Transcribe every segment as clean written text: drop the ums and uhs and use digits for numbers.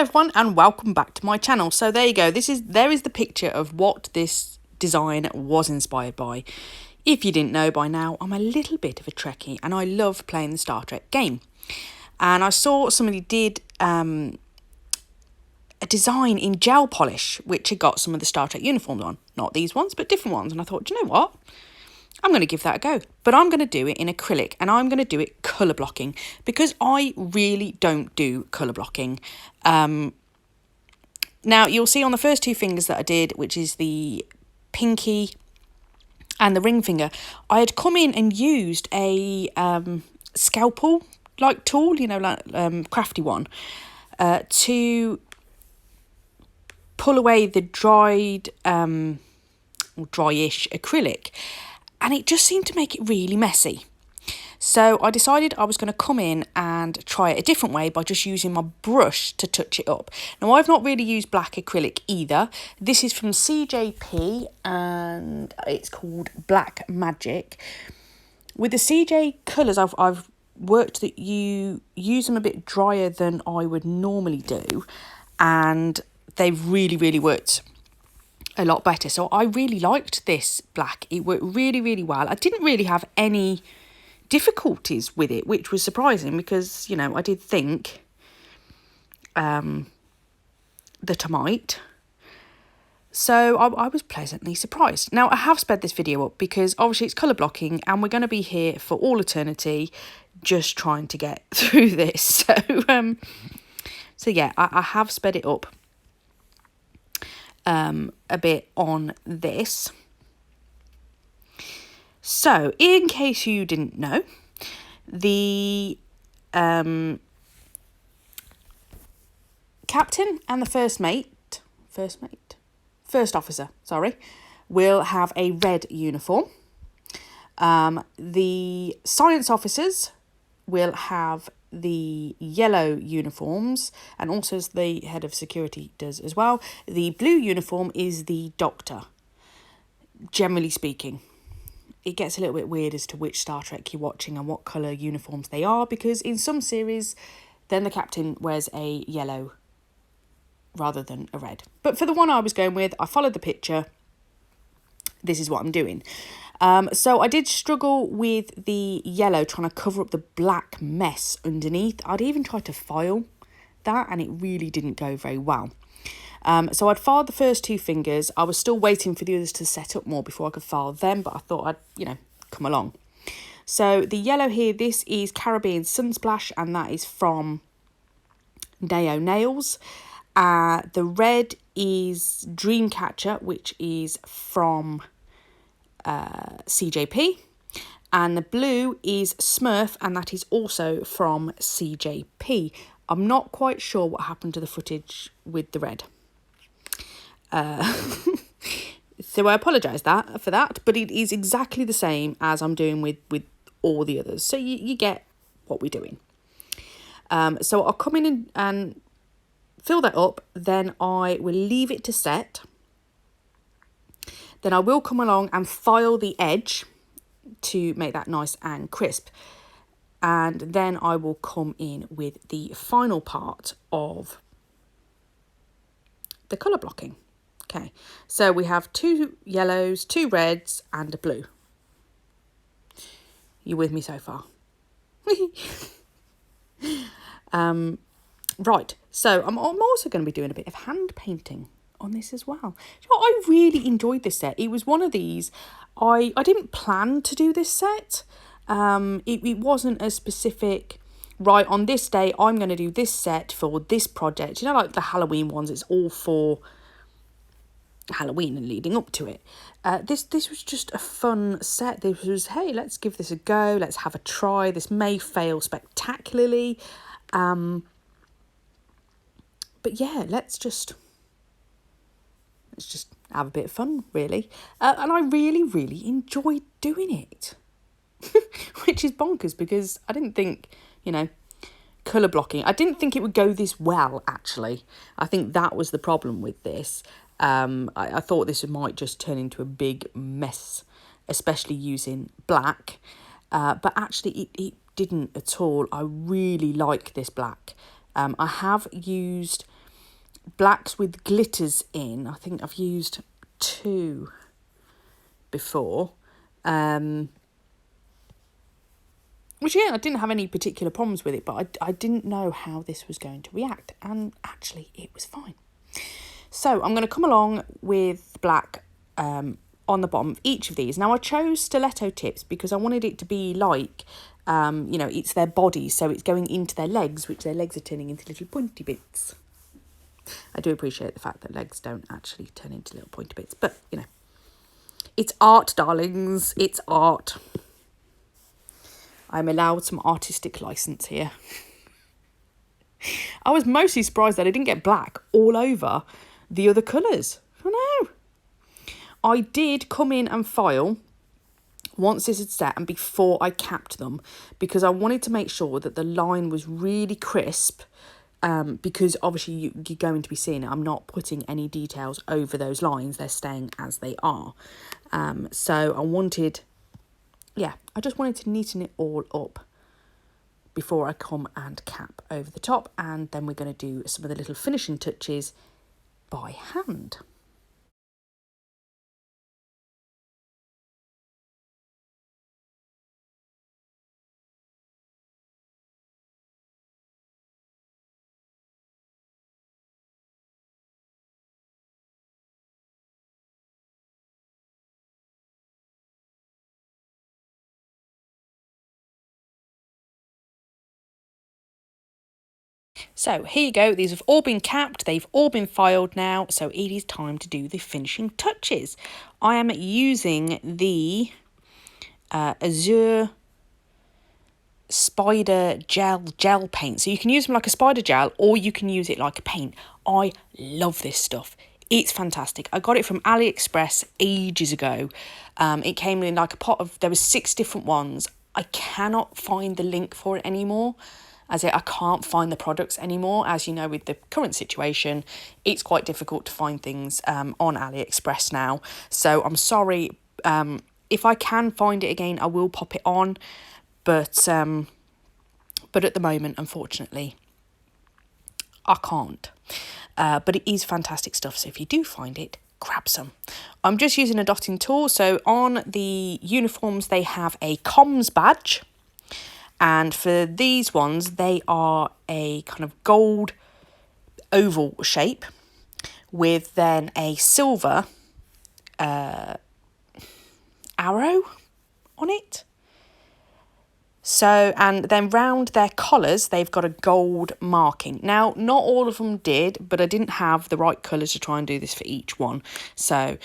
Everyone, and welcome back to my channel. So there you go, there is the picture of what this design was inspired by. If you didn't know by now, I'm a little bit of a Trekkie and I love playing the Star Trek game. And I saw somebody did a design in gel polish, which had got some of the Star Trek uniforms on. Not these ones, but different ones. And I thought, do you know what? I'm going to give that a go. But I'm going to do it in acrylic and I'm going to do it colour blocking because I really don't do colour blocking. Now, you'll see on the first two fingers that I did, which is the pinky and the ring finger, I had come in and used a scalpel-like tool, you know, like crafty one, to pull away the dried or dryish acrylic. And it just seemed to make it really messy. So I decided I was going to come in and try it a different way by just using my brush to touch it up. Now, I've not really used black acrylic either. This is from CJP and it's called Black Magic. With the CJ colours, I've worked that you use them a bit drier than I would normally do. And they've really, really worked a lot better. So I really liked this black. It worked really, really well. I didn't really have any difficulties with it, which was surprising because, you know, I did think that I might. So I was pleasantly surprised. Now, I have sped this video up because obviously it's colour blocking and we're going to be here for all eternity just trying to get through this. So yeah, I have sped it up a bit on this. So, in case you didn't know, the captain and the first officer, will have a red uniform. The science officers will have the yellow uniforms, and also as the head of security does as well. The blue uniform is the doctor, generally speaking. It gets a little bit weird as to which Star Trek you're watching and what colour uniforms they are, because in some series, then the captain wears a yellow rather than a red. But for the one I was going with, I followed the picture. This is what I'm doing. So I did struggle with the yellow, trying to cover up the black mess underneath. I'd even tried to file that and it really didn't go very well. So I'd filed the first two fingers. I was still waiting for the others to set up more before I could file them, but I thought I'd, you know, come along. So the yellow here, this is Caribbean Sunsplash, and that is from Naio Nails. The red is Dreamcatcher, which is from CJP. And the blue is Smurf, and that is also from CJP. I'm not quite sure what happened to the footage with the red. So I apologise for that, but it is exactly the same as I'm doing with all the others. So you get what we're doing. So I'll come in and fill that up, then I will leave it to set. Then I will come along and file the edge to make that nice and crisp. And then I will come in with the final part of the colour blocking. Okay, so we have 2 yellows, 2 reds and a blue. You with me so far? Right, so I'm also going to be doing a bit of hand painting on this as well. You know, I really enjoyed this set. It was one of these, I didn't plan to do this set. It wasn't a specific, right, on this day I'm going to do this set for this project. You know, like the Halloween ones, it's all for Halloween and leading up to it. This was just a fun set. This was, hey, let's give this a go, let's have a try. This may fail spectacularly, but yeah, let's just have a bit of fun, really. And I really, really enjoyed doing it. Which is bonkers because I didn't think, you know, colour blocking, I didn't think it would go this well, actually. I think that was the problem with this. I thought this might just turn into a big mess, especially using black. But actually, it didn't at all. I really like this black. I have used blacks with glitters in. I think I've used 2 before. Which, yeah, I didn't have any particular problems with it, but I didn't know how this was going to react. And actually, it was fine. So I'm going to come along with black on the bottom of each of these. Now, I chose stiletto tips because I wanted it to be like, you know, it's their body. So it's going into their legs, which their legs are turning into little pointy bits. I do appreciate the fact that legs don't actually turn into little pointy bits. But, you know, it's art, darlings. It's art. I'm allowed some artistic license here. I was mostly surprised that I didn't get black all over the other colours. I know. I did come in and file once this had set and before I capped them, because I wanted to make sure that the line was really crisp, because obviously you're going to be seeing it. I'm not putting any details over those lines. They're staying as they are. So I wanted... yeah, I just wanted to neaten it all up before I come and cap over the top. And then we're going to do some of the little finishing touches by hand. So here you go. These have all been capped. They've all been filed now. So it is time to do the finishing touches. I am using the Azure spider gel paint. So you can use them like a spider gel or you can use it like a paint. I love this stuff. It's fantastic. I got it from AliExpress ages ago. It came in like a pot of... there was 6 different ones. I cannot find the link for it anymore. I can't find the products anymore. As you know, with the current situation, it's quite difficult to find things on AliExpress now. So I'm sorry. If I can find it again, I will pop it on. But at the moment, unfortunately, I can't. But it is fantastic stuff. So if you do find it, grab some. I'm just using a dotting tool. So on the uniforms, they have a comms badge. And for these ones, they are a kind of gold oval shape with then a silver arrow on it. So, and then round their collars, they've got a gold marking. Now, not all of them did, but I didn't have the right colours to try and do this for each one. So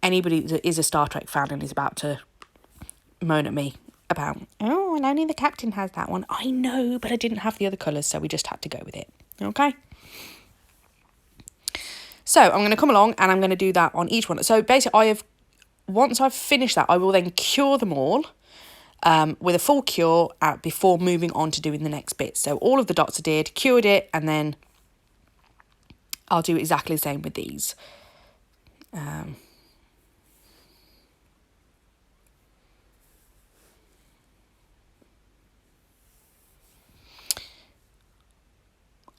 anybody that is a Star Trek fan and is about to moan at me about, oh, and only the captain has that one. I know, but I didn't have the other colours, so we just had to go with it. Okay? So I'm going to come along and I'm going to do that on each one. So basically, once I've finished that, I will then cure them all with a full cure before moving on to doing the next bit. So all of the dots I did, cured it, and then I'll do exactly the same with these.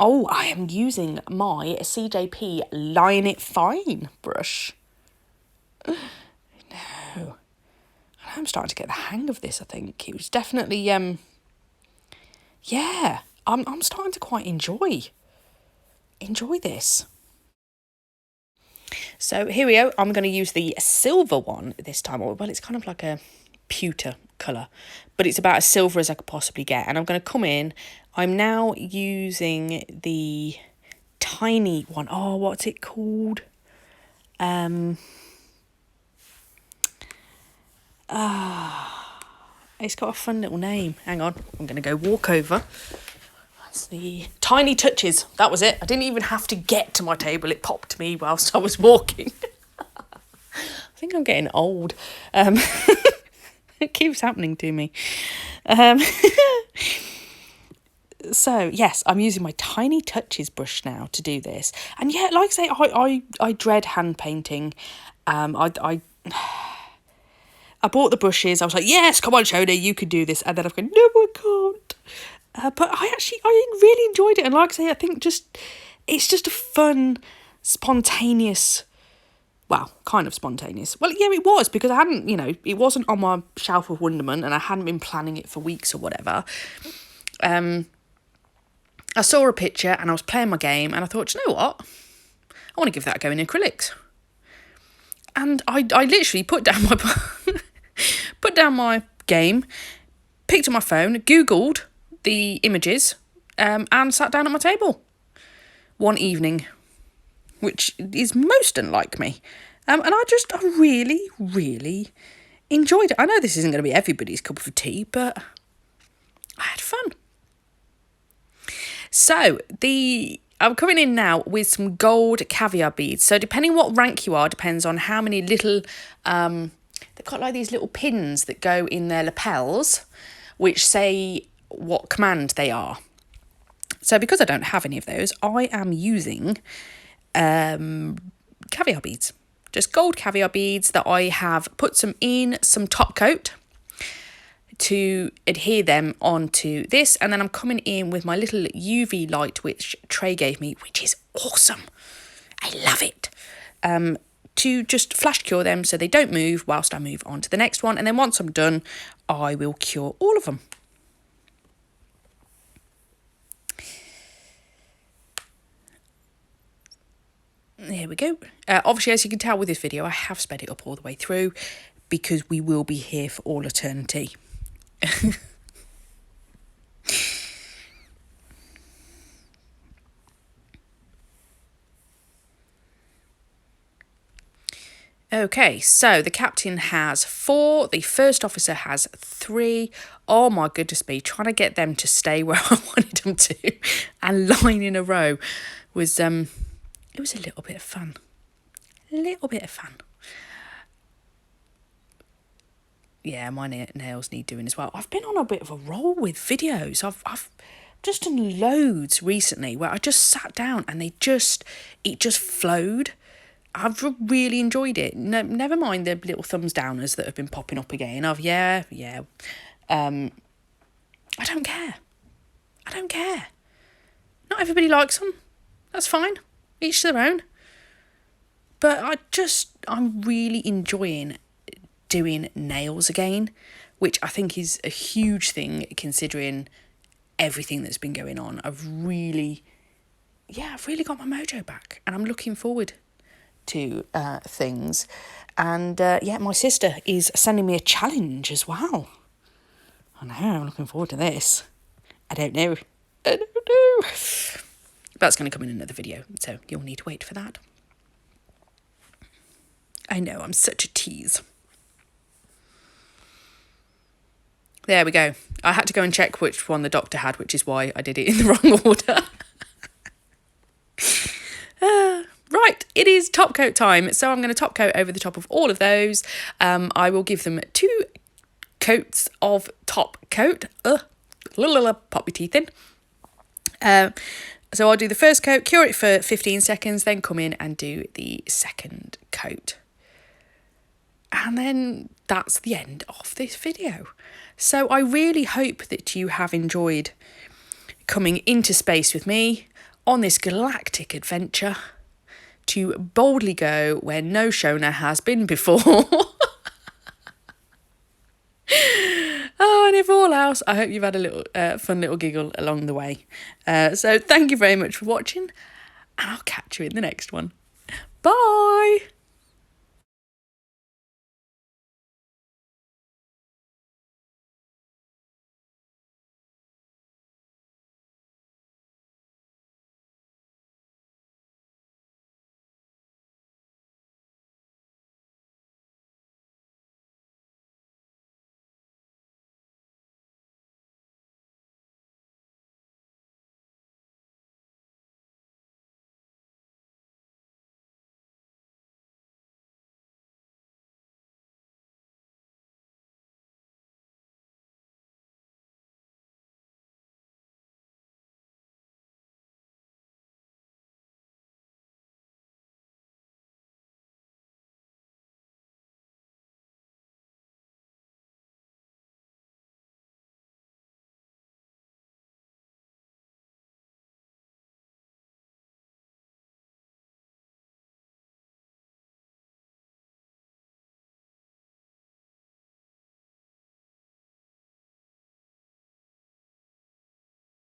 Oh, I am using my CJP Line It Fine brush. No. I'm starting to get the hang of this, I think. It was definitely, yeah, I'm starting to quite enjoy this. So here we go. I'm going to use the silver one this time. Well, it's kind of like a pewter colour, but it's about as silver as I could possibly get. And I'm going to come in. I'm now using the tiny one. Oh, what's it called? It's got a fun little name. Hang on. I'm going to go walk over. That's the Tiny Touches. That was it. I didn't even have to get to my table. It popped me whilst I was walking. I think I'm getting old. It keeps happening to me. So, yes, I'm using my Tiny Touches brush now to do this. And yeah, like I say, I dread hand painting. I bought the brushes. I was like, yes, come on, Shona, you can do this. And then I've gone, no, I can't. But I really enjoyed it. And like I say, I think just it's just a fun, spontaneous, well, kind of spontaneous. Well, yeah, it was, because I hadn't, it wasn't on my shelf of wonderment and I hadn't been planning it for weeks or whatever. I saw a picture and I was playing my game and I thought, you know what? I want to give that a go in acrylics. And I literally put down my game, picked up my phone, Googled the images, and sat down at my table one evening, which is most unlike me. And I really, really enjoyed it. I know this isn't going to be everybody's cup of tea, but I had fun. So I'm coming in now with some gold caviar beads. So depending what rank you are, depends on how many little, they've got like these little pins that go in their lapels, which say what command they are. So because I don't have any of those, I am using caviar beads. Just gold caviar beads that I have put some top coat to adhere them onto this, and then I'm coming in with my little UV light which Trey gave me, which is awesome. I love it. To just flash cure them so they don't move whilst I move on to the next one, and then once I'm done, I will cure all of them. There we go. Obviously, as you can tell with this video, I have sped it up all the way through because we will be here for all eternity. Okay, so the captain has 4, the first officer has 3. Oh my goodness me, trying to get them to stay where I wanted them to and line in a row was it was a little bit of fun. Yeah, my nails need doing as well. I've been on a bit of a roll with videos. I've just done loads recently where I just sat down and it just flowed. I've really enjoyed it. No, never mind the little thumbs downers that have been popping up again. I don't care. Not everybody likes them. That's fine. Each their own. But I'm really enjoying doing nails again, which I think is a huge thing considering everything that's been going on. I've really got my mojo back, and I'm looking forward to things. And my sister is sending me a challenge as well. I know, I'm looking forward to this. I don't know. That's going to come in another video, so you'll need to wait for that. I know, I'm such a tease. There we go. I had to go and check which one the doctor had, which is why I did it in the wrong order. Right, it is top coat time. So I'm going to top coat over the top of all of those. I will give them 2 coats of top coat. Pop your teeth in. So I'll do the first coat, cure it for 15 seconds, then come in and do the second coat. And then that's the end of this video. So I really hope that you have enjoyed coming into space with me on this galactic adventure to boldly go where no Shona has been before. Oh, and if all else, I hope you've had a little fun little giggle along the way. So thank you very much for watching, and I'll catch you in the next one. Bye!